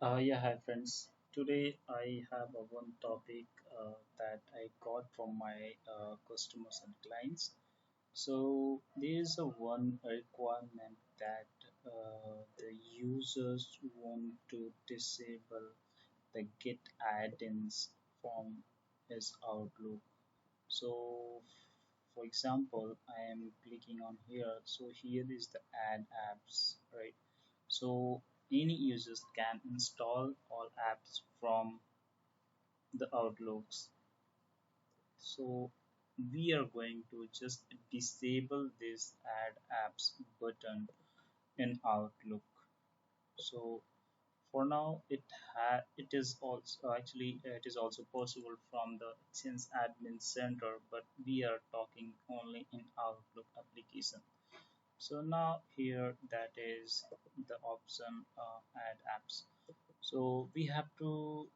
Yeah, hi friends. Today I have a one topic that I got from my customers and clients. So there is a one requirement that the users want to disable the get add-ins from his Outlook. So for example, I am clicking on here. So here is the add apps, right? So any users can install all apps from the Outlooks. So we are going to just disable this add apps button in Outlook. So for now, it is also it is also possible from the Exchange Admin Center, but we are talking only in Outlook application. So now here that is the option add apps. So we have to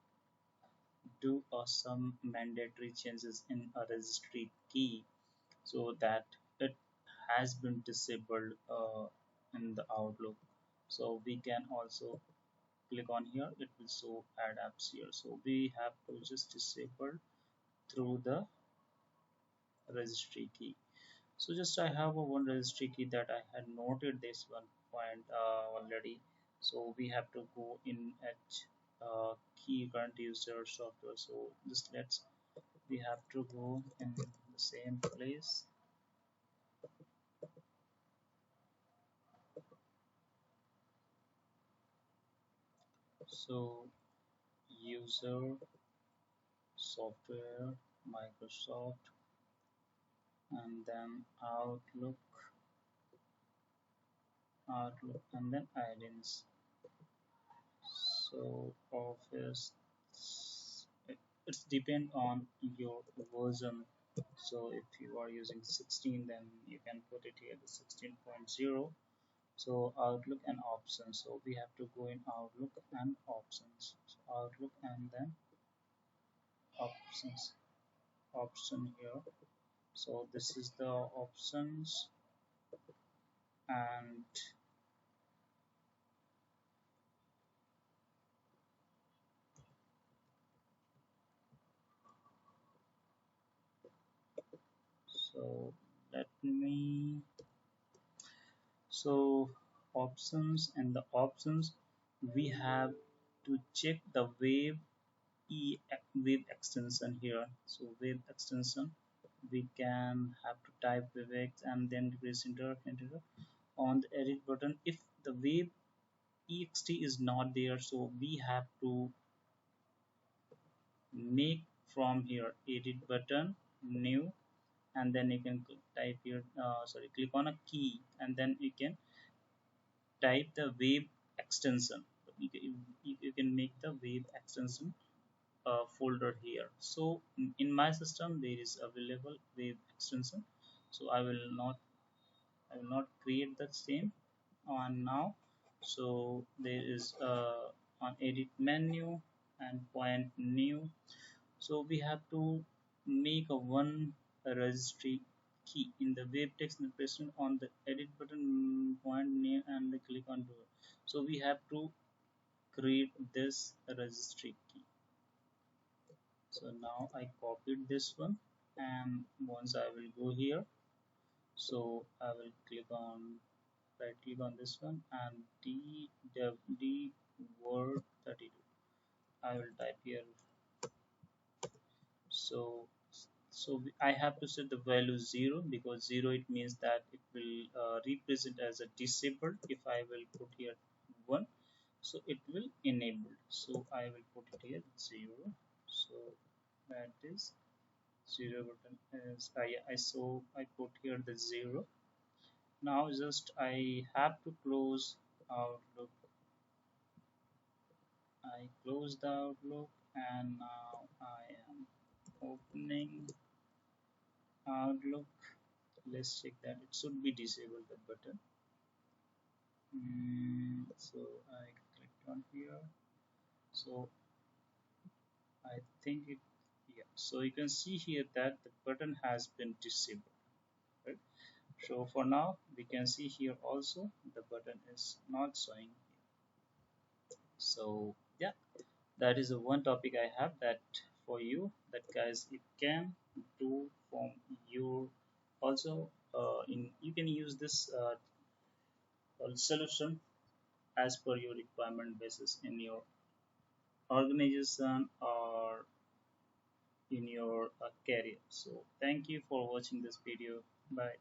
do some mandatory changes in a registry key so that it has been disabled in the Outlook. So we can also click on here, it will show add apps here. So we have to just disable through the registry key. So just I have a one registry key that I had noted this one point already. So we have to go in at key current user software. So just let's we have to go in the same place. So user software Microsoft and then Outlook and then add-ins. So Office, it's depend on your version. So if you are using 16, then you can put it here the 16.0. So Outlook and options. So we have to go in Outlook and options. So Outlook and then options option here. So this is the options and so let me so options and the options we have to check the wave extension here. So wave extension we can have to type wavex and then press enter on the edit button. If the wave ext is not there, so we have to make from here edit button new, and then you can type here sorry, click on a key and then you can type the wave extension. You can make the wave extension folder here. So in my system there is available wave extension, so I will not create the same on now. So there is on edit menu and point new. So we have to make a one registry key in the web text and press on the edit button, point new and click on do it. So we have to create this registry key. So now I copied this one, and once I will go here, so I will click on right click on this one and d word 32. I will type here. So I have to set the value 0 because 0 it means that it will represent as a disabled. If I will put here 1, so it will enable. So I will put it here 0. So that is 0 button is yeah, I put here the 0. Now just I have to close Outlook. I close the Outlook and now I am opening Outlook. Let's check that it should be disabled the button. So I clicked on here. So I think it, yeah. So you can see here that the button has been disabled. Right? So for now we can see here also the button is not showing. So Yeah, that is the one topic I have that for you that guys it can do from your also in you can use this solution as per your requirement basis in your organization or in your career. So thank you for watching this video. Bye.